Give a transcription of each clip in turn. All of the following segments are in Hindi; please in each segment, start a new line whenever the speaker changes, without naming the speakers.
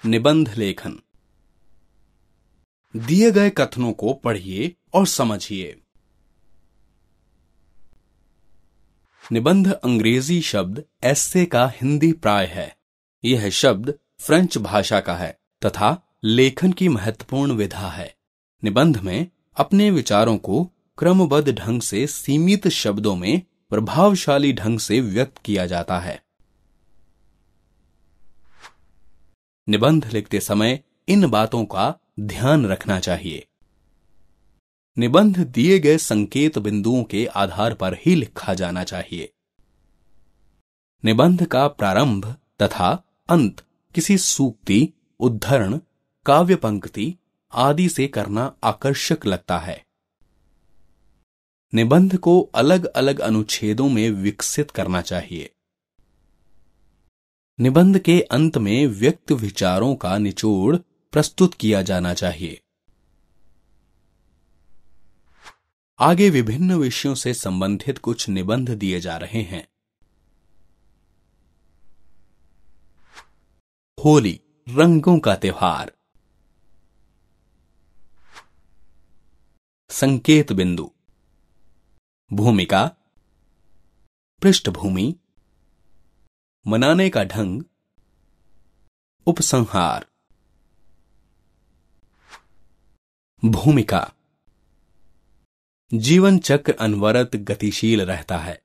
निबंध लेखन। दिए गए कथनों को पढ़िए और समझिए। निबंध अंग्रेजी शब्द एस्से का हिंदी प्राय है। यह शब्द फ्रेंच भाषा का है तथा लेखन की महत्वपूर्ण विधा है। निबंध में अपने विचारों को क्रमबद्ध ढंग से सीमित शब्दों में प्रभावशाली ढंग से व्यक्त किया जाता है। निबंध लिखते समय इन बातों का ध्यान रखना चाहिए। निबंध दिए गए संकेत बिंदुओं के आधार पर ही लिखा जाना चाहिए। निबंध का प्रारंभ तथा अंत किसी सूक्ति, उद्धरण, काव्य पंक्ति आदि से करना आकर्षक लगता है। निबंध को अलग अलग अनुच्छेदों में विकसित करना चाहिए। निबंध के अंत में व्यक्त विचारों का निचोड़ प्रस्तुत किया जाना चाहिए। आगे विभिन्न विषयों से संबंधित कुछ निबंध दिए जा रहे हैं। होली, रंगों का त्योहार। संकेत बिंदु, भूमिका, पृष्ठभूमि, मनाने का ढंग, उपसंहार। भूमिका, जीवन चक्र अनवरत गतिशील रहता है।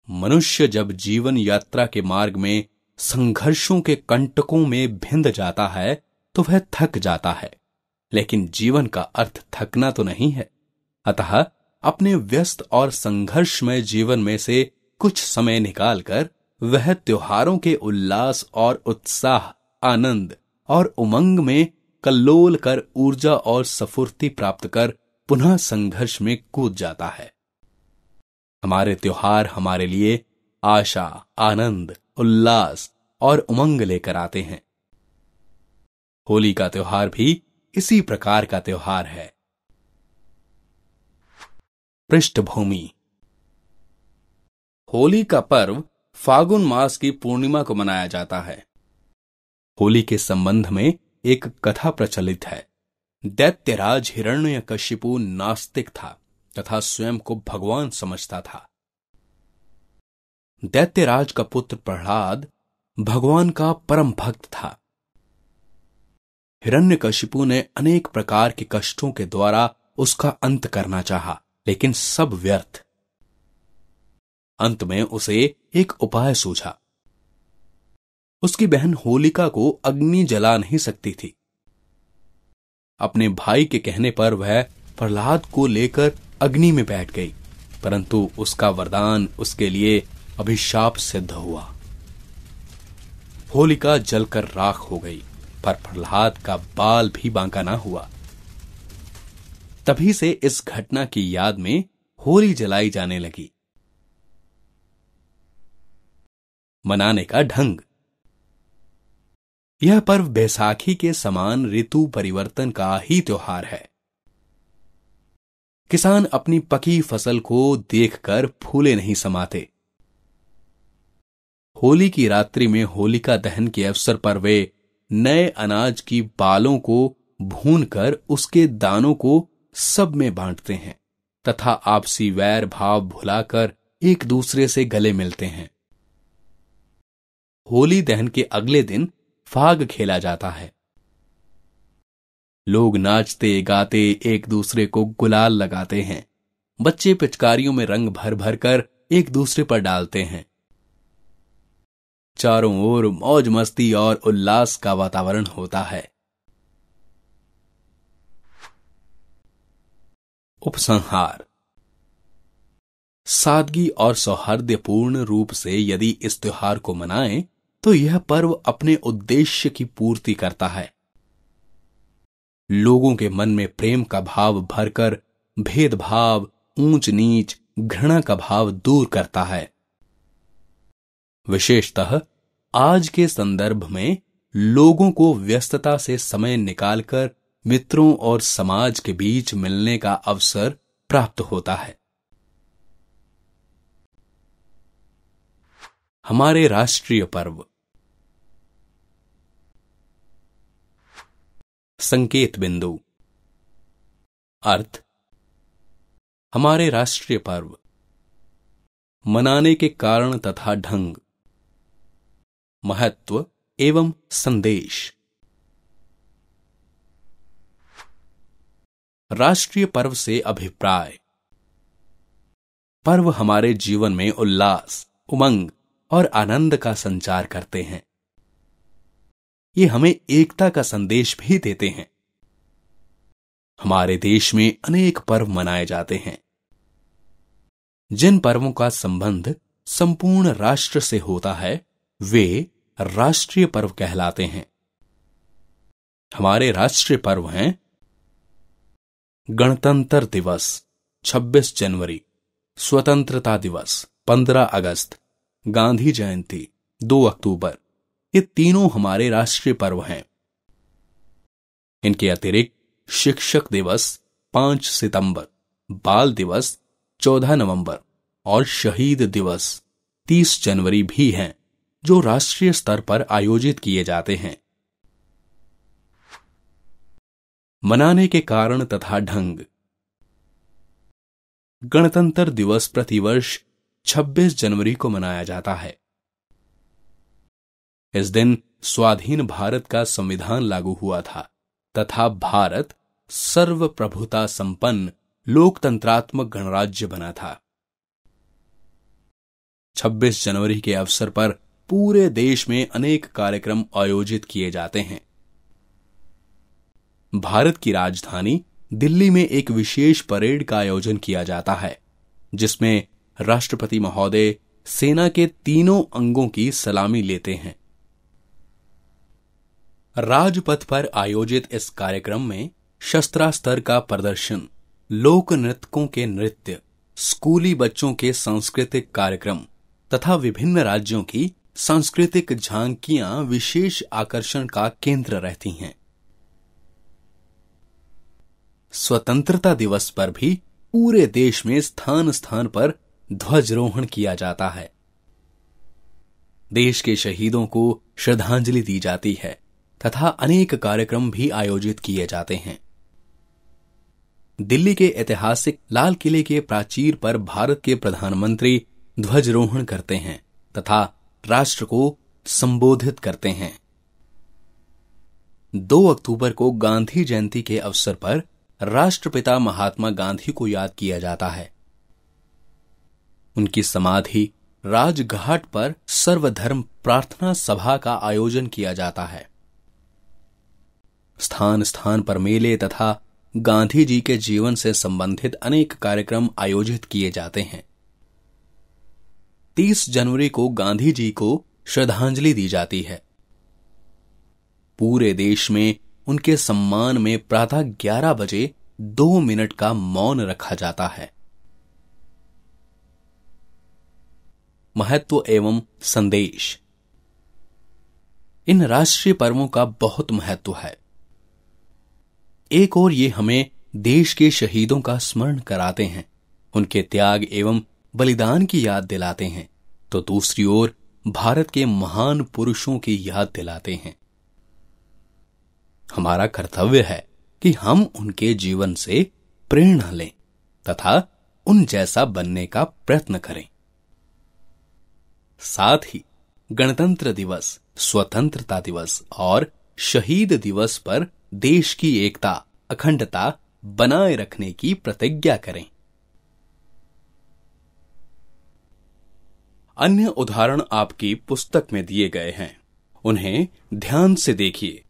मनुष्य जब जीवन यात्रा के मार्ग में संघर्षों के कंटकों में भिंद जाता है तो वह थक जाता है, लेकिन जीवन का अर्थ थकना तो नहीं है। अतः अपने व्यस्त और संघर्षमय जीवन में से कुछ समय निकालकर वह त्योहारों के उल्लास और उत्साह, आनंद और उमंग में कल्लोल कर ऊर्जा और स्फूर्ति प्राप्त कर पुनः संघर्ष में कूद जाता है। हमारे त्योहार हमारे लिए आशा, आनंद, उल्लास और उमंग लेकर आते हैं। होली का त्योहार भी इसी प्रकार का त्योहार है। पृष्ठभूमि, होली का पर्व फागुन मास की पूर्णिमा को मनाया जाता है। होली के संबंध में एक कथा प्रचलित है। दैत्यराज हिरण्यकशिपु नास्तिक था तथा स्वयं को भगवान समझता था। दैत्यराज का पुत्र प्रहलाद भगवान का परम भक्त था। हिरण्यकशिपु ने अनेक प्रकार के कष्टों के द्वारा उसका अंत करना चाहा, लेकिन सब व्यर्थ। अंत में उसे एक उपाय सूझा। उसकी बहन होलिका को अग्नि जला नहीं सकती थी। अपने भाई के कहने पर वह प्रहलाद को लेकर अग्नि में बैठ गई, परंतु उसका वरदान उसके लिए अभिशाप सिद्ध हुआ। होलिका जलकर राख हो गई, पर प्रहलाद का बाल भी बांका ना हुआ। तभी से इस घटना की याद में होली जलाई जाने लगी। मनाने का ढंग, यह पर्व बैसाखी के समान ऋतु परिवर्तन का ही त्योहार है। किसान अपनी पकी फसल को देखकर फूले नहीं समाते। होली की रात्रि में होलिका दहन के अवसर पर वे नए अनाज की बालों को भूनकर उसके दानों को सब में बांटते हैं तथा आपसी वैर भाव भुलाकर एक दूसरे से गले मिलते हैं। होली दहन के अगले दिन फाग खेला जाता है। लोग नाचते गाते एक दूसरे को गुलाल लगाते हैं। बच्चे पिचकारियों में रंग भर भर कर एक दूसरे पर डालते हैं। चारों ओर मौज मस्ती और उल्लास का वातावरण होता है। उपसंहार, सादगी और सौहार्दपूर्ण रूप से यदि इस त्योहार को मनाएं तो यह पर्व अपने उद्देश्य की पूर्ति करता है। लोगों के मन में प्रेम का भाव भरकर भेदभाव, ऊंच नीच, घृणा का भाव दूर करता है। विशेषतः आज के संदर्भ में लोगों को व्यस्तता से समय निकालकर मित्रों और समाज के बीच मिलने का अवसर प्राप्त होता है। हमारे राष्ट्रीय पर्व, संकेत बिंदु। अर्थ, हमारे राष्ट्रीय पर्व, मनाने के कारण तथा ढंग, महत्व एवं संदेश। राष्ट्रीय पर्व से अभिप्राय। पर्व हमारे जीवन में उल्लास, उमंग और आनंद का संचार करते हैं। ये हमें एकता का संदेश भी देते हैं। हमारे देश में अनेक पर्व मनाए जाते हैं। जिन पर्वों का संबंध संपूर्ण राष्ट्र से होता है वे राष्ट्रीय पर्व कहलाते हैं। हमारे राष्ट्रीय पर्व हैं गणतंत्र दिवस 26 जनवरी, स्वतंत्रता दिवस 15 अगस्त, गांधी जयंती 2 अक्टूबर। ये तीनों हमारे राष्ट्रीय पर्व हैं। इनके अतिरिक्त शिक्षक दिवस 5 सितंबर, बाल दिवस 14 नवंबर और शहीद दिवस 30 जनवरी भी हैं, जो राष्ट्रीय स्तर पर आयोजित किए जाते हैं। मनाने के कारण तथा ढंग। गणतंत्र दिवस प्रतिवर्ष 26 जनवरी को मनाया जाता है। इस दिन स्वाधीन भारत का संविधान लागू हुआ था तथा भारत सर्वप्रभुता संपन्न लोकतंत्रात्मक गणराज्य बना था। 26 जनवरी के अवसर पर पूरे देश में अनेक कार्यक्रम आयोजित किए जाते हैं। भारत की राजधानी दिल्ली में एक विशेष परेड का आयोजन किया जाता है, जिसमें राष्ट्रपति महोदय सेना के तीनों अंगों की सलामी लेते हैं। राजपथ पर आयोजित इस कार्यक्रम में शस्त्रास्त्र का प्रदर्शन, लोक नृत्यकों के नृत्य, स्कूली बच्चों के सांस्कृतिक कार्यक्रम तथा विभिन्न राज्यों की सांस्कृतिक झांकियां विशेष आकर्षण का केंद्र रहती हैं। स्वतंत्रता दिवस पर भी पूरे देश में स्थान स्थान पर ध्वजारोहण किया जाता है। देश के शहीदों को श्रद्धांजलि दी जाती है तथा अनेक कार्यक्रम भी आयोजित किए जाते हैं। दिल्ली के ऐतिहासिक लाल किले के प्राचीर पर भारत के प्रधानमंत्री ध्वजारोहण करते हैं तथा राष्ट्र को संबोधित करते हैं। 2 अक्टूबर को गांधी जयंती के अवसर पर राष्ट्रपिता महात्मा गांधी को याद किया जाता है। उनकी समाधि राजघाट पर सर्वधर्म प्रार्थना सभा का आयोजन किया जाता है। स्थान स्थान पर मेले तथा गांधी जी के जीवन से संबंधित अनेक कार्यक्रम आयोजित किए जाते हैं। 30 जनवरी को गांधी जी को श्रद्धांजलि दी जाती है। पूरे देश में उनके सम्मान में प्रातः 11 बजे 2 मिनट का मौन रखा जाता है। महत्व एवं संदेश। इन राष्ट्रीय पर्वों का बहुत महत्व है। एक ओर ये हमें देश के शहीदों का स्मरण कराते हैं, उनके त्याग एवं बलिदान की याद दिलाते हैं, तो दूसरी ओर भारत के महान पुरुषों की याद दिलाते हैं। हमारा कर्तव्य है कि हम उनके जीवन से प्रेरणा लें तथा उन जैसा बनने का प्रयत्न करें। साथ ही गणतंत्र दिवस, स्वतंत्रता दिवस और शहीद दिवस पर देश की एकता, अखंडता बनाए रखने की प्रतिज्ञा करें। अन्य उदाहरण आपकी पुस्तक में दिए गए हैं, उन्हें ध्यान से देखिए